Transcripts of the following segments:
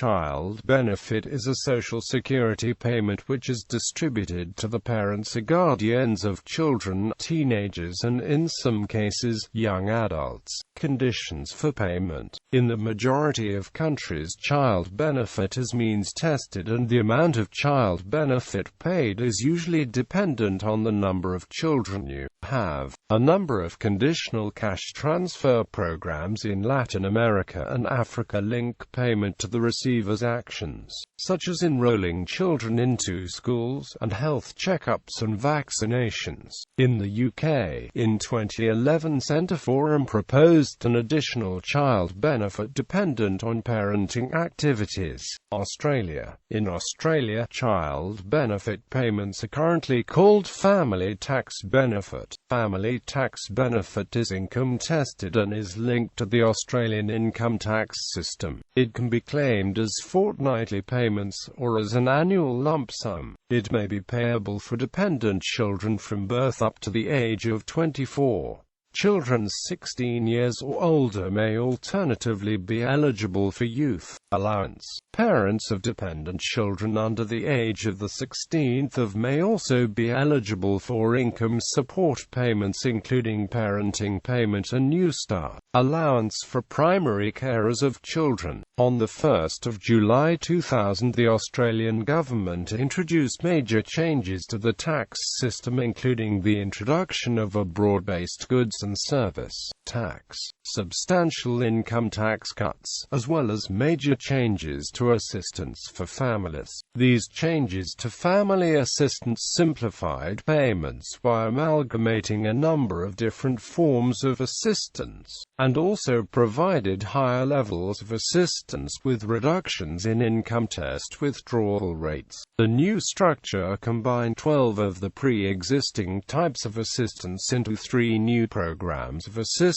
child benefit is a Social Security payment which is distributed to the parents or guardians of children, teenagers and in some cases, young adults. Conditions for payment. In the majority of countries, child benefit is means-tested and the amount of child benefit paid is usually dependent on the number of children you have. A number of conditional cash transfer programs in Latin America and Africa link payment to the receiver's actions, such as enrolling children into schools, and health checkups and vaccinations. In the UK, in 2011 Centre Forum proposed an additional child benefit dependent on parenting activities. Australia. In Australia, child benefit payments are currently called family tax benefit. Family tax benefit is income tested and is linked to the Australian income tax system. It can be claimed as fortnightly payments or as an annual lump sum. It may be payable for dependent children from birth up to the age of 24. Children 16 years or older may alternatively be eligible for youth allowance. Parents of dependent children under the age of the 16th of may also be eligible for income support payments including parenting payment and New Start allowance for primary carers of children. On the 1st of July 2000, the Australian government introduced major changes to the tax system including the introduction of a broad-based goods and service tax, substantial income tax cuts, as well as major changes to assistance for families. These changes to family assistance simplified payments by amalgamating a number of different forms of assistance, and also provided higher levels of assistance with reductions in income test withdrawal rates. The new structure combined 12 of the pre-existing types of assistance into 3 new programs of assistance.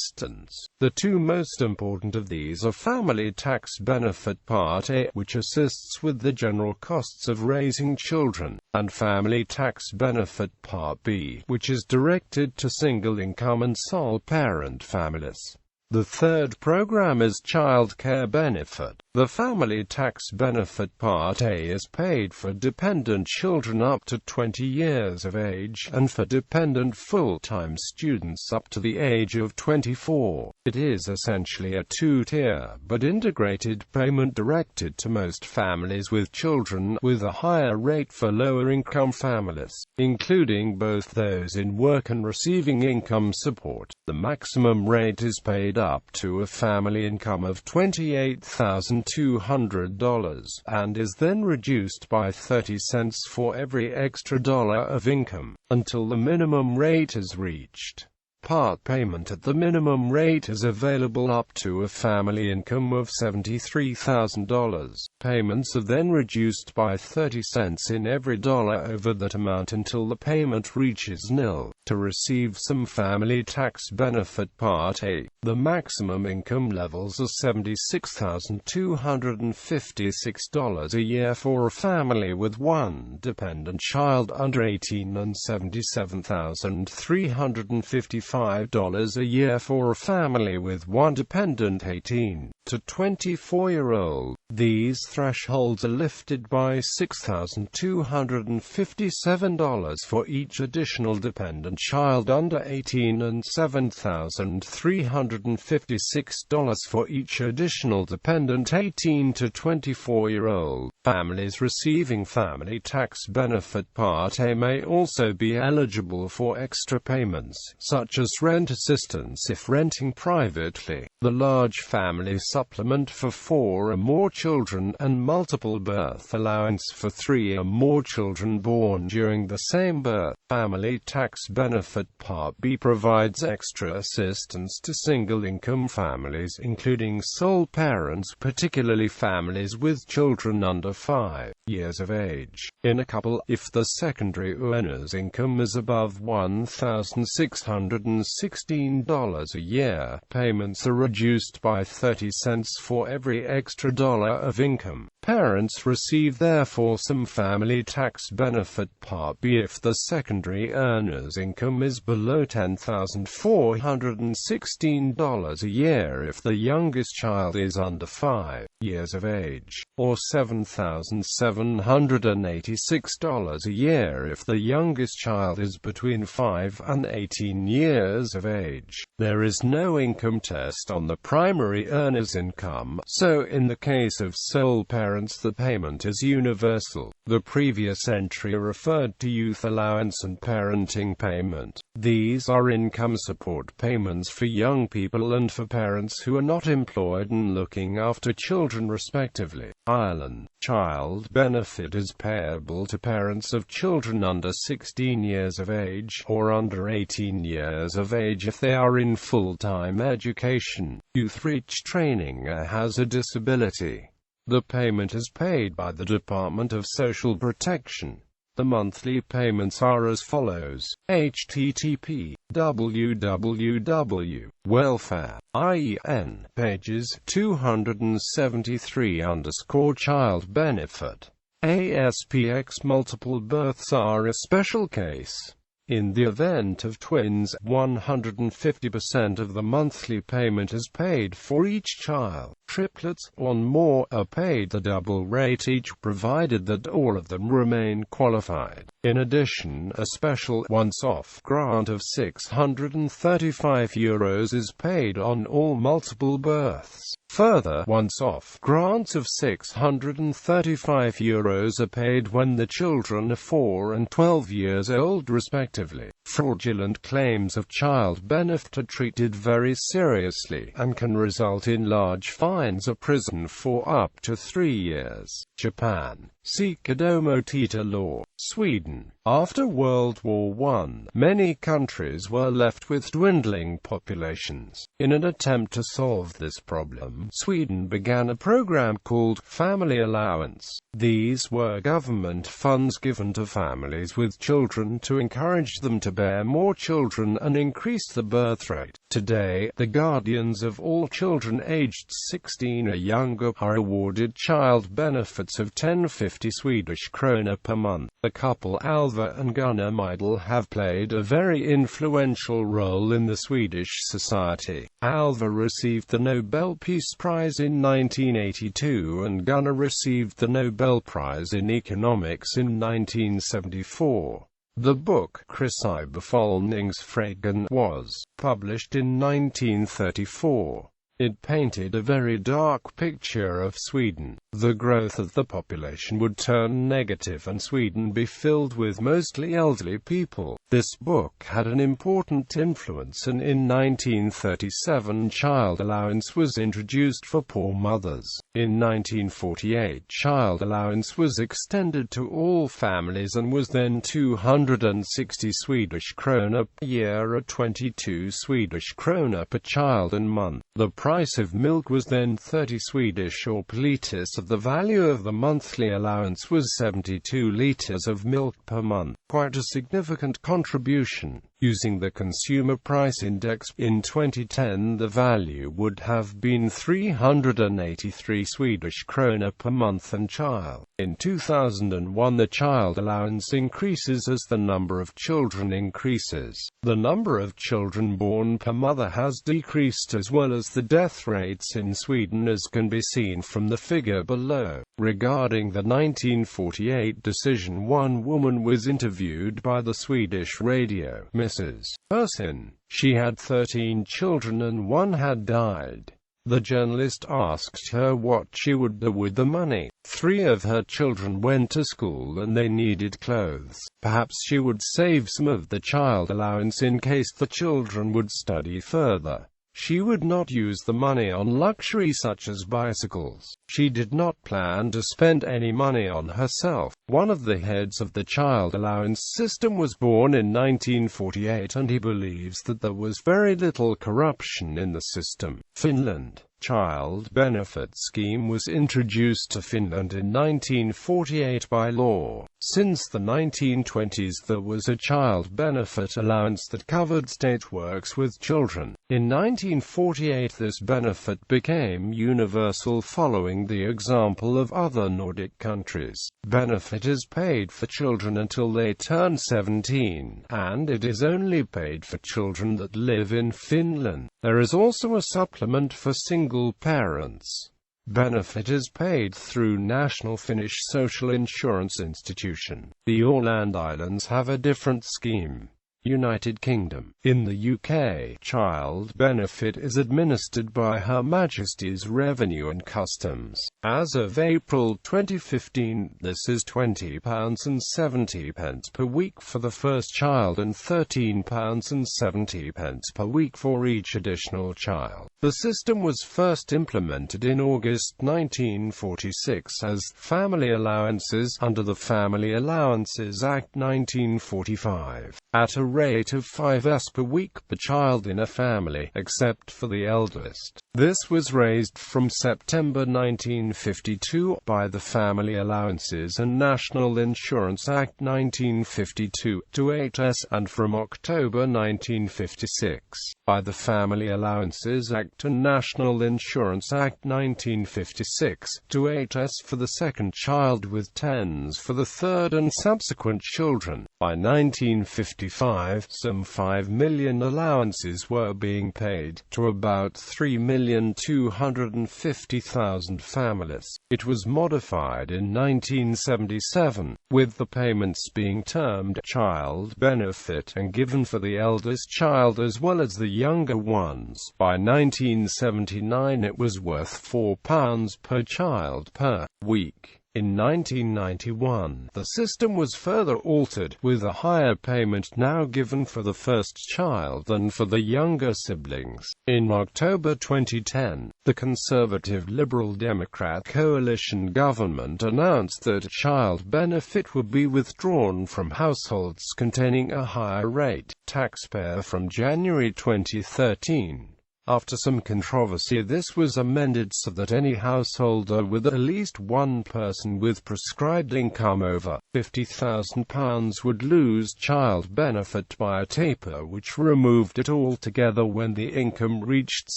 The two most important of these are Family Tax Benefit Part A, which assists with the general costs of raising children, and Family Tax Benefit Part B, which is directed to single-income and sole-parent families. The third program is Child Care Benefit. The Family Tax Benefit Part A is paid for dependent children up to 20 years of age, and for dependent full-time students up to the age of 24. It is essentially a two-tier, but integrated payment directed to most families with children, with a higher rate for lower-income families, including both those in work and receiving income support. The maximum rate is paid up to a family income of $28,200, and is then reduced by 30 cents for every extra dollar of income, until the minimum rate is reached. Part payment at the minimum rate is available up to a family income of $73,000. Payments are then reduced by 30 cents in every dollar over that amount until the payment reaches nil. To receive some Family Tax Benefit Part A, the maximum income levels are $76,256 a year for a family with one dependent child under 18 and $77,355 a year for a family with one dependent 18 to 24-year-old. These thresholds are lifted by $6,257 for each additional dependent child under 18 and $7,356 for each additional dependent 18 to 24-year-old. Families receiving Family Tax Benefit Part A may also be eligible for extra payments, such as rent assistance if renting privately, the large family supplement for 4 or more children, and multiple birth allowance for 3 or more children born during the same birth. Family Tax Benefit Part B provides extra assistance to single-income families, including sole parents, particularly families with children under 5 years of age. In a couple, if the secondary earner's income is above $1,616 a year, payments are reduced by 30 cents for every extra dollar of income. Parents receive therefore some family tax benefit Part B if the secondary earner's income is below $10,416 a year if the youngest child is under 5 years of age, or $7,786 a year if the youngest child is between 5 and 18 years of age. There is no income test on the primary earner's income, so in the case of sole parents the payment is universal. The previous entry referred to youth allowance and parenting payment. These are income support payments for young people and for parents who are not employed and looking after children respectively. Ireland. Child benefit is payable to parents of children under 16 years of age, or under 18 years of age if they are in full-time education. Youth reach training has a disability. The payment is paid by the Department of Social Protection. The monthly payments are as follows. http://www.welfare.in, pages 273_child benefit. ASPX multiple births are a special case. In the event of twins, 150% of the monthly payment is paid for each child. Triplets, one more, are paid the double rate each, provided that all of them remain qualified. In addition, a special once-off grant of €635 is paid on all multiple births. Further, once-off grants of €635 are paid when the children are 4 and 12 years old respectively. Fraudulent claims of child benefit are treated very seriously, and can result in large fines or prison for up to 3 years. Japan. See Kodomo Tita law. Sweden. After World War I, many countries were left with dwindling populations. In an attempt to solve this problem, Sweden began a program called Family Allowance. These were government funds given to families with children to encourage them to bear more children and increase the birth rate. Today, the guardians of all children aged 16 or younger are awarded child benefits of 1050 Swedish krona per month. The couple Alva and Gunnar Myrdal have played a very influential role in the Swedish society. Alva received the Nobel Peace Prize in 1982 and Gunnar received the Nobel Prize in Economics in 1974. The book Krigsbefolkningsfrågan was published in 1934. It painted a very dark picture of Sweden. The growth of the population would turn negative and Sweden be filled with mostly elderly people. This book had an important influence, and in 1937 child allowance was introduced for poor mothers. In 1948 child allowance was extended to all families and was then 260 Swedish krona per year or 22 Swedish krona per child and month. The price of milk was then 30 Swedish or per litres. The value of the monthly allowance was 72 litres of milk per month. Quite a significant contribution. Using the Consumer Price Index, in 2010 the value would have been 383 Swedish krona per month and child. In 2001 the child allowance increases as the number of children increases. The number of children born per mother has decreased as well as the death rates in Sweden, as can be seen from the figure below. Regarding the 1948 decision, one woman was interviewed by the Swedish radio, Mrs. Persson. She had 13 children and one had died. The journalist asked her what she would do with the money. 3 of her children went to school and they needed clothes. Perhaps she would save some of the child allowance in case the children would study further. She would not use the money on luxury such as bicycles. She did not plan to spend any money on herself. One of the heads of the child allowance system was born in 1948 and he believes that there was very little corruption in the system. Finland. Child benefit scheme was introduced to Finland in 1948 by law. Since the 1920s there was a child benefit allowance that covered state works with children. In 1948 this benefit became universal following the example of other Nordic countries. Benefit is paid for children until they turn 17, and it is only paid for children that live in Finland. There is also a supplement for single parents. Benefit is paid through National Finnish Social Insurance Institution. The Åland Islands have a different scheme. United Kingdom. In the UK, child benefit is administered by Her Majesty's Revenue and Customs. As of April 2015, this is £20.70 per week for the first child and £13.70 per week for each additional child. The system was first implemented in August 1946 as family allowances under the Family Allowances Act 1945, at a rate of 5s per week per child in a family, except for the eldest. This was raised from September 1952 by the Family Allowances and National Insurance Act 1952 to 8s, and from October 1956 by the Family Allowances Act and National Insurance Act 1956 to 8s for the second child, with 10s for the third and subsequent children. By 1955, some 5 million allowances were being paid to about 3,250,000 families. It was modified in 1977, with the payments being termed child benefit and given for the eldest child as well as the younger ones. By 1979 it was worth £4 per child per week. In 1991, the system was further altered, with a higher payment now given for the first child than for the younger siblings. In October 2010, the Conservative Liberal Democrat coalition government announced that child benefit would be withdrawn from households containing a higher rate taxpayer from January 2013. After some controversy, this was amended so that any householder with at least one person with prescribed income over £50,000 would lose child benefit by a taper which removed it altogether when the income reached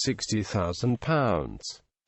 £60,000.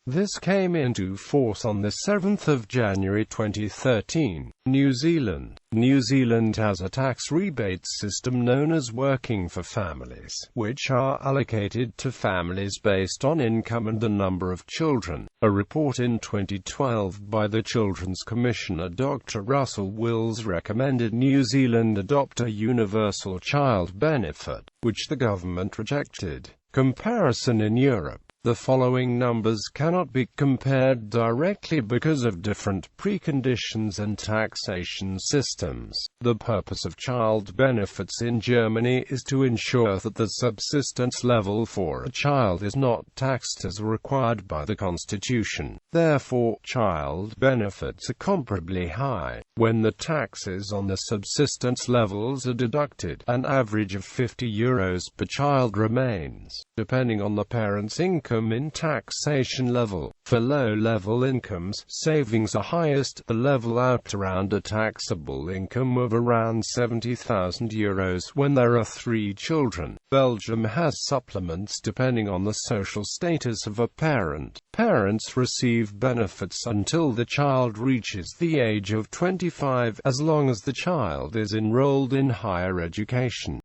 This came into force on 7 January 2013. New Zealand. New Zealand has a tax rebate system known as Working for Families, which are allocated to families based on income and the number of children. A report in 2012 by the Children's Commissioner Dr. Russell Wills recommended New Zealand adopt a universal child benefit, which the government rejected. Comparison in Europe. The following numbers cannot be compared directly because of different preconditions and taxation systems. The purpose of child benefits in Germany is to ensure that the subsistence level for a child is not taxed as required by the Constitution. Therefore, child benefits are comparably high. When the taxes on the subsistence levels are deducted, an average of €50 per child remains, depending on the parent's income in taxation level. For low-level incomes, savings are highest at the level out around a taxable income of around €70,000 when there are 3 children. Belgium has supplements depending on the social status of a parent. Parents receive benefits until the child reaches the age of 25, as long as the child is enrolled in higher education.